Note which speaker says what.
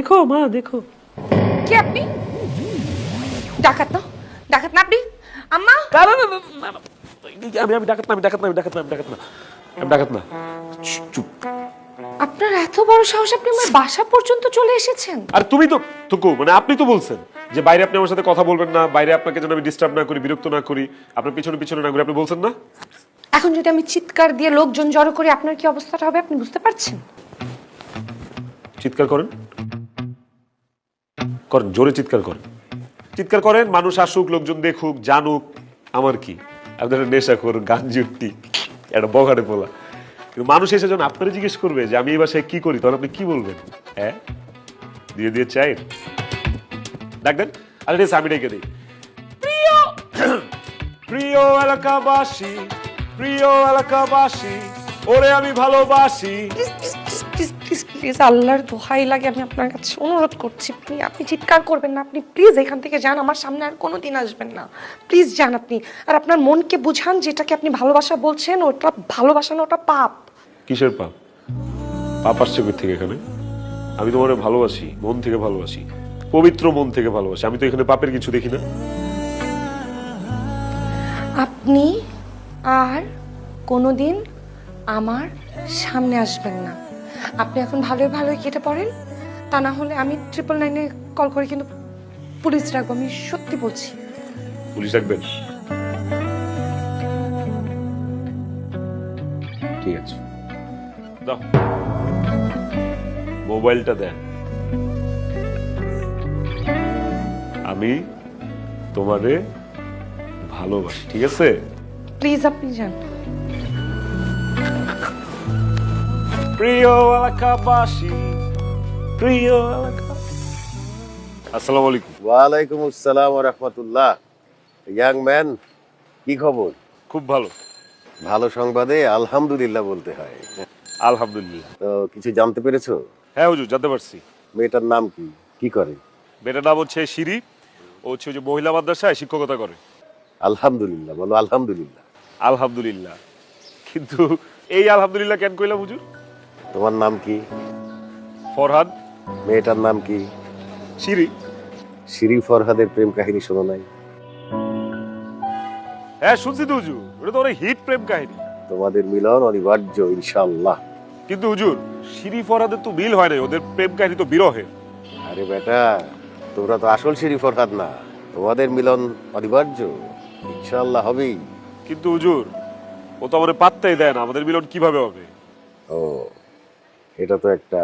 Speaker 1: দেখো মা দেখো।
Speaker 2: কে আপনি? ডাকাত না, ডাকাত না আপনি? আম্মা,
Speaker 1: আমি ডাকাত না, আমি ডাকাত না, আমি ডাকাত না, আমি ডাকাত না, আমি ডাকাত না। চুপ।
Speaker 2: আপনার এত বড় সাহস, আপনি আমার বাসা পর্যন্ত চলে এসেছেন?
Speaker 1: আর তুমি তো টুকু মানে আপনি তো বলছেন যে বাইরে আপনি আমার সাথে কথা বলবেন না, বাইরে আপনাকে যেন আমি ডিস্টার্ব না করি, বিরক্ত না করি, আপনার পিছনে পিছনে না করি, আপনি বলছেন না?
Speaker 2: এখন যদি আমি চিৎকার দিয়ে লোকজন জড়ো করি, আপনার কি অবস্থাটা হবে আপনি বুঝতে পারছেন?
Speaker 1: চিৎকার করেন, করেন, জোরে চিৎকার করেন, চিৎকার করেন, মানুষ আসুক, লোকজন দেখুক, জানুক, আমার কি? আপনার নেশা করুন, গান জুট্টি, একটা বগাড়ে পোলা, কিন্তু মানুষ এসে যখন আপনারা জিজ্ঞেস করবে যে আমি এই বাসায় কি করি, তখন আপনি কি বলবেন? হ্যাঁ, দিয়ে দিয়ে চাই ডাক দেন। আরে রে আমি ডেকে দিই, প্রিয় প্রিয় এলাকাবাসী, প্রিয় এলাকাবাসী, ওরে আমি ভালোবাসি।
Speaker 2: প্লিজ আল্লাহর দোহাই লাগে, আমি আপনার কাছে অনুরোধ করছি, আপনি চিৎকার করবেন না, আপনি প্লিজ এখান থেকে যান, আমার সামনে আর কোনোদিন আসবেন না, প্লিজ যান আপনি। আর আপনার মনকে বুঝান, যেটাকে আপনি ভালোবাসা বলছেন ওটা ভালোবাসা না, ওটা পাপ।
Speaker 1: কিসের পাপ? পাপ আসছে কই থেকে এখানে? আমি তোমার ভালোবাসি, মন থেকে ভালোবাসি, পবিত্র মন থেকে ভালোবাসি, আমি তো এখানে পাপের কিছু দেখি না।
Speaker 2: আপনি আর কোনোদিন আমার সামনে আসবেন না। আপনি এখন ভালোই ভালোই কেটে পড়েন, তা না হলে আমি 999-এ কল করে কিন্তু পুলিশ ডাকবো, আমি সত্যি বলছি।
Speaker 1: পুলিশ ডাকবেন? ঠিক আছে, দাও মোবাইলটা দেন, আমি তোমারে ভালোবাসি, ঠিক আছে?
Speaker 2: প্লিজ আপনি যান।
Speaker 1: প্রিয় এলাকাবাসী, প্রিয় এলাকা। আসসালামু আলাইকুম।
Speaker 3: ওয়ালাইকুম আসসালাম ওয়া রাহমাতুল্লাহ। ইয়াং ম্যান, কি খবর?
Speaker 1: খুব ভালো।
Speaker 3: ভালো সংবাদে আলহামদুলিল্লাহ বলতে হয়।
Speaker 1: আলহামদুলিল্লাহ।
Speaker 3: তো কিছু জানতে পেরেছো?
Speaker 1: হ্যাঁ হুজুর, জানতে পারছি।
Speaker 3: মেয়েটার নাম কি, কি করে?
Speaker 1: মেয়েটার নাম হচ্ছে শিরি, ও হচ্ছে ওই যে মহিলা মাদ্রাসায় শিক্ষকতা করে।
Speaker 3: আলহামদুলিল্লাহ বলো, আলহামদুলিল্লাহ।
Speaker 1: আলহামদুলিল্লাহ, কিন্তু এই আলহামদুলিল্লাহ কেন কইলাম হুজুর?
Speaker 3: তোমার নাম কি?
Speaker 1: ফরহাদ।
Speaker 3: মেয়েটার নাম কি?
Speaker 1: শিরি।
Speaker 3: শিরি ফরহাদের প্রেম কাহিনী শোনো নাই?
Speaker 1: হ্যাঁ শুনছি তো হুজুর, ওটা তো অনেক হিট প্রেম কাহিনী।
Speaker 3: তোমাদের মিলন অনিবার্য ইনশাআল্লাহ।
Speaker 1: কিন্তু হুজুর, শিরি ফরহাদের তো মিল হয় নাই, ওদের প্রেম কাহিনী তো বিরহে।
Speaker 3: আরে বেটা, তোমরা তো আসল শিরি ফরহাদ না, তোমাদের মিলন অনিবার্য, ইনশাআল্লাহ হবেই।
Speaker 1: কিন্তু হুজুর, ও তো আমাদের পাত্তাই দেয় না, আমাদের মিলন কিভাবে হবে?
Speaker 3: ও, এটা তো একটা